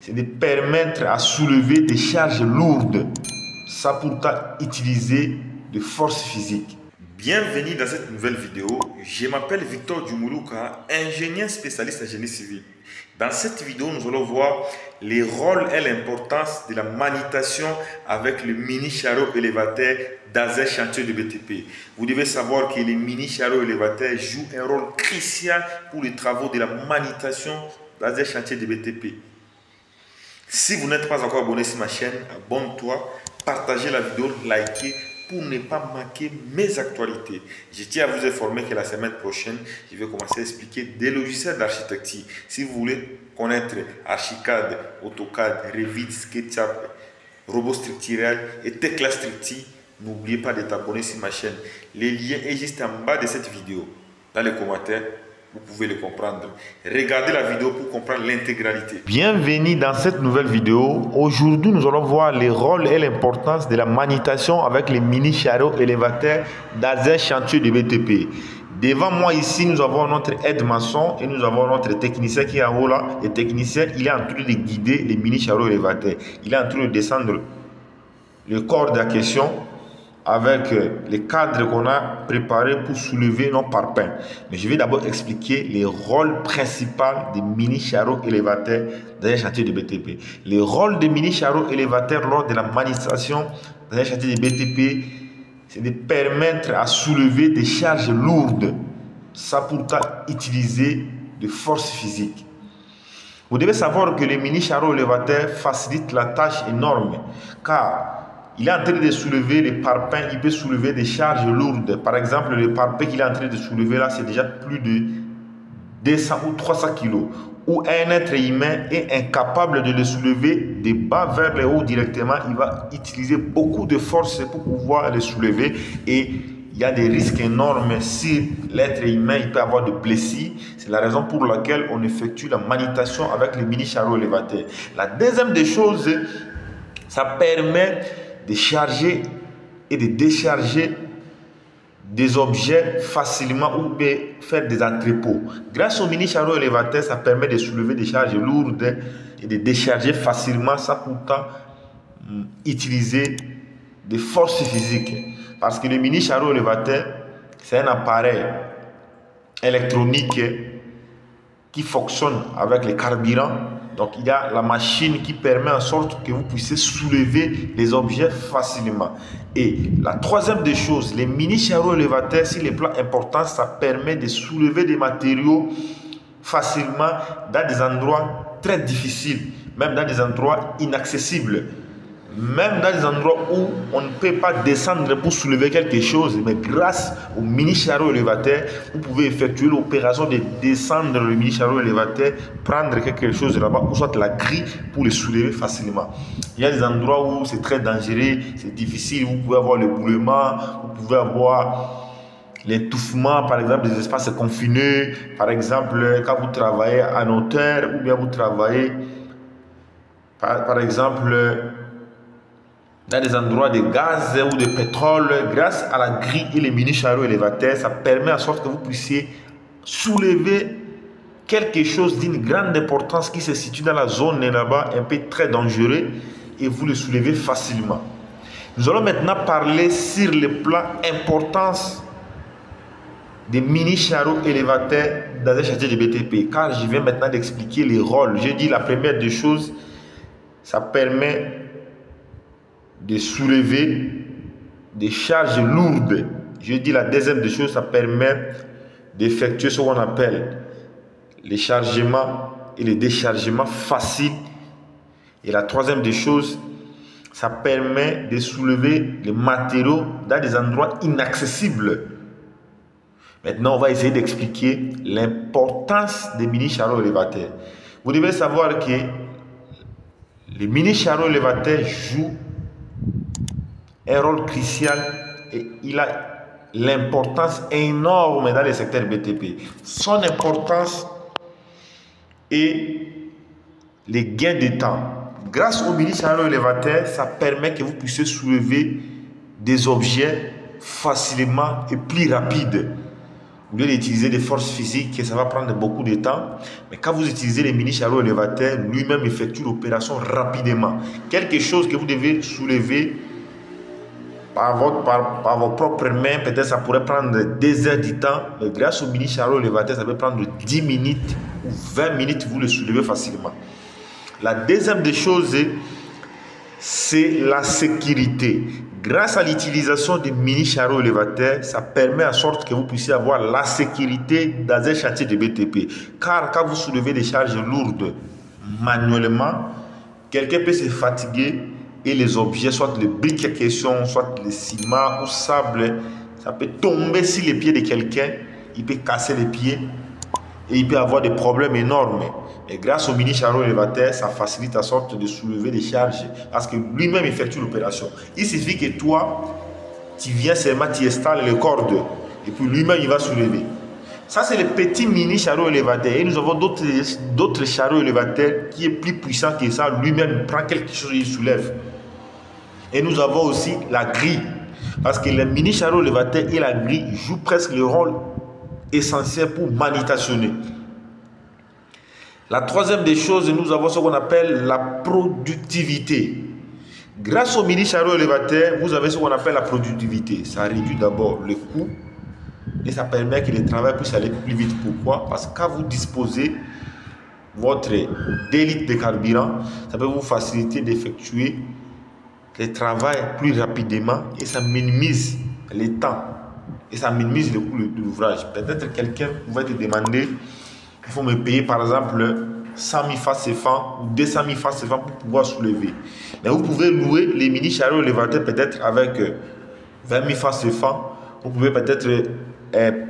c'est de permettre à soulever des charges lourdes sans pourtant utiliser de force physique. Bienvenue dans cette nouvelle vidéo. Je m'appelle Victor Djumuluka, ingénieur spécialiste en génie civil. Dans cette vidéo, nous allons voir les rôles et l'importance de la manutention avec le mini chariot élévateur dans un chantier de BTP. Vous devez savoir que les mini chariots élévateurs jouent un rôle crucial pour les travaux de la manutention dans un chantier de BTP. Si vous n'êtes pas encore abonné sur ma chaîne, abonne-toi, partagez la vidéo, likez pour ne pas manquer mes actualités. Je tiens à vous informer que la semaine prochaine, je vais commencer à expliquer des logiciels d'architecture. Si vous voulez connaître Archicad, AutoCAD, Revit, SketchUp, Robot Structural et Tekla Structure, n'oubliez pas de t'abonner sur ma chaîne. Les liens sont juste en bas de cette vidéo. Dans les commentaires, vous pouvez le comprendre. Regardez la vidéo pour comprendre l'intégralité. Bienvenue dans cette nouvelle vidéo. Aujourd'hui, nous allons voir les rôles et l'importance de la manutention avec les mini chariots élévateurs dans un chantier de BTP. Devant moi ici, nous avons notre aide-maçon et nous avons notre technicien qui est en haut là. Le technicien, il est en train de guider les mini chariots élévateurs. Il est en train de descendre le corps de la question avec les cadres qu'on a préparés pour soulever nos parpaings. Mais je vais d'abord expliquer les rôles principaux des mini chariots élévateurs dans un chantier de BTP. Les rôles des mini chariots élévateurs lors de la manutention dans un chantier de BTP, c'est de permettre à soulever des charges lourdes sans pourtant utiliser de force physique. Vous devez savoir que les mini chariots élévateurs facilitent la tâche énorme car il est en train de soulever les parpaings, il peut soulever des charges lourdes. Par exemple, le parpaing qu'il est en train de soulever là, c'est déjà plus de 200 ou 300 kg. Ou un être humain est incapable de le soulever de bas vers le haut directement. Il va utiliser beaucoup de force pour pouvoir le soulever. Et il y a des risques énormes si l'être humain il peut avoir des blessures. C'est la raison pour laquelle on effectue la manutention avec les mini chariots élévateurs. La deuxième des choses, ça permet de charger et de décharger des objets facilement ou de faire des entrepôts. Grâce au mini chariot élévateur, ça permet de soulever des charges lourdes et de décharger facilement sans pourtant utiliser des forces physiques. Parce que le mini chariot élévateur, c'est un appareil électronique qui fonctionne avec le carburant. Donc, il y a la machine qui permet en sorte que vous puissiez soulever les objets facilement. Et la troisième des choses, les mini chariots élévateurs, sur les plans importants, ça permet de soulever des matériaux facilement dans des endroits très difficiles, même dans des endroits inaccessibles. Même dans des endroits où on ne peut pas descendre pour soulever quelque chose, mais grâce au mini chariot élévateur, vous pouvez effectuer l'opération de descendre le mini chariot élévateur, prendre quelque chose là-bas, ou soit la grille pour le soulever facilement. Il y a des endroits où c'est très dangereux, c'est difficile, vous pouvez avoir le boulement, vous pouvez avoir l'étouffement, par exemple des espaces confinés, par exemple quand vous travaillez en hauteur, ou bien vous travaillez par exemple dans des endroits de gaz ou de pétrole. Grâce à la grille et les mini chariots élévateurs, ça permet en sorte que vous puissiez soulever quelque chose d'une grande importance qui se situe dans la zone là-bas, un peu très dangereux, et vous le soulevez facilement. Nous allons maintenant parler sur le plan importance des mini chariots élévateurs dans un chantier de BTP, car je viens maintenant d'expliquer les rôles. Je dis la première des choses, ça permet de soulever des charges lourdes. Je dis la deuxième des choses, ça permet d'effectuer ce qu'on appelle les chargements et les déchargements faciles. Et la troisième des choses, ça permet de soulever les matériaux dans des endroits inaccessibles. Maintenant, on va essayer d'expliquer l'importance des mini chariots élévateurs. Vous devez savoir que les mini chariots élévateurs jouent un rôle crucial et il a l'importance énorme dans le secteur BTP. Son importance et les gains de temps. Grâce au mini chariot élévateur, ça permet que vous puissiez soulever des objets facilement et plus rapide. Au lieu d'utiliser des forces physiques, ça va prendre beaucoup de temps. Mais quand vous utilisez les mini chariots élévateurs, lui-même effectue l'opération rapidement. Quelque chose que vous devez soulever par vos propres mains, peut-être ça pourrait prendre des heures du temps. Mais grâce au mini chariot élévateur, ça peut prendre 10 minutes ou 20 minutes, vous le soulevez facilement. La deuxième des choses, c'est la sécurité. Grâce à l'utilisation des mini chariots élévateurs, ça permet en sorte que vous puissiez avoir la sécurité dans un chantier de BTP. Car quand vous soulevez des charges lourdes manuellement, quelqu'un peut se fatiguer et les objets, soit le briques en question, soit le ciment ou sable, ça peut tomber sur les pieds de quelqu'un, il peut casser les pieds et il peut avoir des problèmes énormes. Et grâce au mini chariot élévateur, ça facilite la sorte de soulever des charges parce que lui-même effectue l'opération. Il suffit que toi, tu viens seulement, tu installes les cordes et puis lui-même il va soulever. Ça, c'est le petit mini chariot élévateur. Et nous avons d'autres chariots élévateurs qui est plus puissant que ça. Lui-même prend quelque chose et il soulève. Et nous avons aussi la grille. Parce que le mini chariot élévateur et la grille jouent presque le rôle essentiel pour manutationner. La troisième des choses, nous avons ce qu'on appelle la productivité. Grâce au mini chariot élévateur, vous avez ce qu'on appelle la productivité. Ça réduit d'abord le coût et ça permet que le travail puisse aller plus vite. Pourquoi? Parce que quand vous disposez votre 2 litres de carburant, ça peut vous faciliter d'effectuer le travail plus rapidement et ça minimise le temps et ça minimise le coût de l'ouvrage. Peut-être quelqu'un va te demander: il faut me payer par exemple 100 000 francs CFA ou 200 000 francs CFA pour pouvoir soulever. Mais vous pouvez louer les mini chariots élévateurs peut-être avec 20 000 francs CFA. Vous pouvez peut-être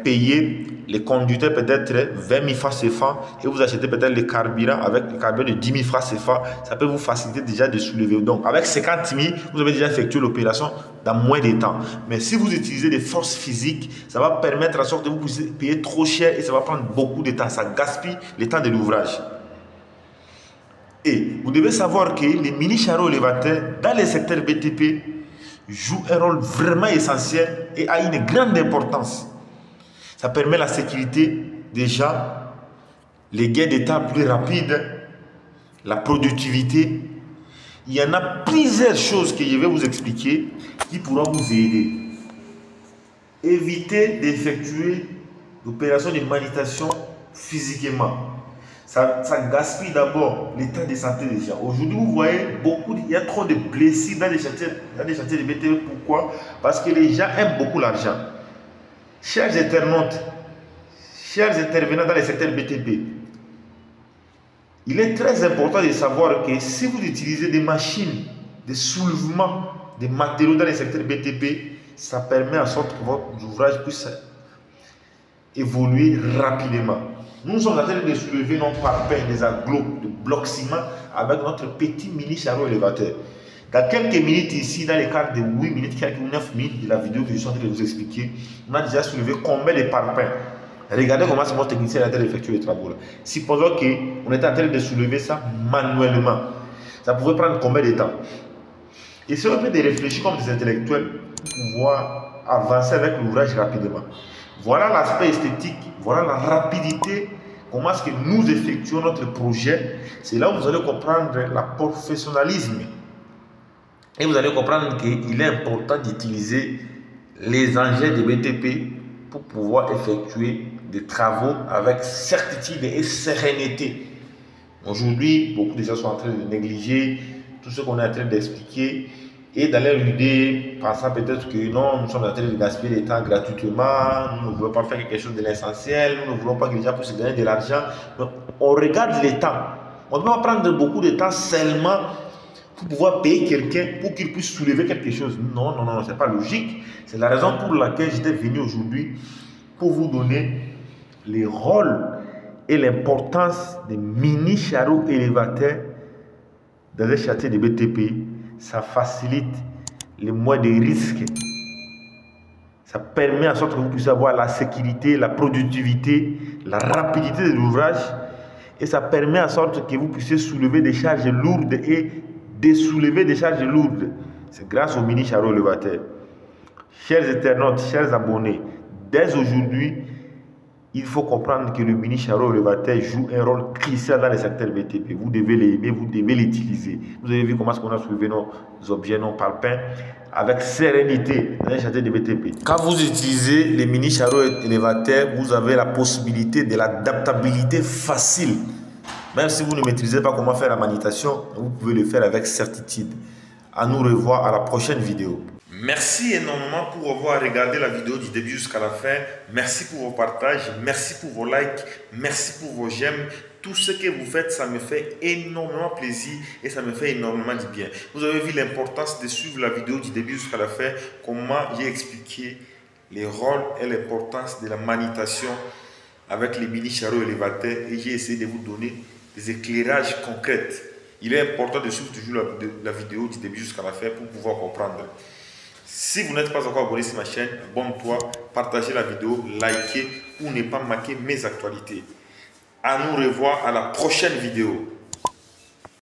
payer les conducteurs peut-être 20 000 francs CFA et vous achetez peut-être le carburant avec le carburant de 10 000 francs CFA. Ça peut vous faciliter déjà de soulever. Donc avec 50 000, vous avez déjà effectué l'opération dans moins de temps. Mais si vous utilisez des forces physiques, ça va permettre à sorte que vous puissiez payer trop cher et ça va prendre beaucoup de temps. Ça gaspille le temps de l'ouvrage. Et vous devez savoir que les mini chariots élévateurs dans les secteurs BTP jouent un rôle vraiment essentiel et a une grande importance. Ça permet la sécurité déjà, les gains d'état plus rapides, la productivité. Il y en a plusieurs choses que je vais vous expliquer qui pourront vous aider. Évitez d'effectuer l'opération de manutention physiquement. Ça gaspille d'abord l'état de santé des gens. Aujourd'hui, vous voyez, il y a trop de blessés dans les chantiers de BTP. Pourquoi? Parce que les gens aiment beaucoup l'argent. Chers internautes, chers intervenants dans les secteurs BTP, il est très important de savoir que si vous utilisez des machines de soulèvement des matériaux dans les secteurs BTP, ça permet en sorte que votre ouvrage puisse évoluer rapidement. Nous sommes en train de soulever non par pain des agglos de blocs ciment avec notre petit mini chariot élévateur. Dans quelques minutes ici, dans les cadres de 8 minutes, quelques 9 minutes de la vidéo que je suis en train de vous expliquer, on a déjà soulevé combien de parpaings. Regardez comment c'est mon technicien est en train d'effectuer les travaux. Supposons qu'on était en train de soulever ça manuellement. Ça pouvait prendre combien de temps? Et si on peut de réfléchir comme des intellectuels pour pouvoir avancer avec l'ouvrage rapidement. Voilà l'aspect esthétique, voilà la rapidité, comment est-ce que nous effectuons notre projet. C'est là où vous allez comprendre le professionnalisme. Et vous allez comprendre qu'il est important d'utiliser les engins de BTP pour pouvoir effectuer des travaux avec certitude et sérénité. Aujourd'hui, beaucoup de gens sont en train de négliger tout ce qu'on est en train d'expliquer et dans leur idée, pensant peut-être que non, nous sommes en train de gaspiller le temps gratuitement, nous ne voulons pas faire quelque chose de l'essentiel, nous ne voulons pas que les gens puissent gagner de l'argent. On regarde le temps. On ne peut pas prendre beaucoup de temps seulement pour pouvoir payer quelqu'un pour qu'il puisse soulever quelque chose. Non, non, non, ce n'est pas logique. C'est la raison pour laquelle j'étais venu aujourd'hui pour vous donner les rôles et l'importance des mini chariots élévateurs dans un chantier de BTP. Ça facilite les moins de risques. Ça permet en sorte que vous puissiez avoir la sécurité, la productivité, la rapidité de l'ouvrage. Et ça permet en sorte que vous puissiez soulever des charges lourdes et désoulever des charges lourdes. C'est grâce au mini chariot élévateur. Chers internautes, chers abonnés, dès aujourd'hui, il faut comprendre que le mini chariot élévateur joue un rôle crucial dans les secteurs BTP. Vous devez l'aimer, vous devez l'utiliser. Vous avez vu comment on a soulevé nos objets, nos parpaings avec sérénité dans un chantier de BTP. Quand vous utilisez les mini chariots élévateurs, vous avez la possibilité de l'adaptabilité facile. Même si vous ne maîtrisez pas comment faire la manutention, vous pouvez le faire avec certitude. À nous revoir à la prochaine vidéo. Merci énormément pour avoir regardé la vidéo du début jusqu'à la fin. Merci pour vos partages, merci pour vos likes, merci pour vos j'aime. Tout ce que vous faites, ça me fait énormément plaisir et ça me fait énormément du bien. Vous avez vu l'importance de suivre la vidéo du début jusqu'à la fin, comment j'ai expliqué les rôles et l'importance de la manutention avec les mini chariots élévateurs et j'ai essayé de vous donner des éclairages concrets. Il est important de suivre toujours la vidéo du début jusqu'à la fin pour pouvoir comprendre. Si vous n'êtes pas encore abonné sur ma chaîne, abonne-toi, partagez la vidéo, likez pour ne pas manquer mes actualités. À nous revoir à la prochaine vidéo.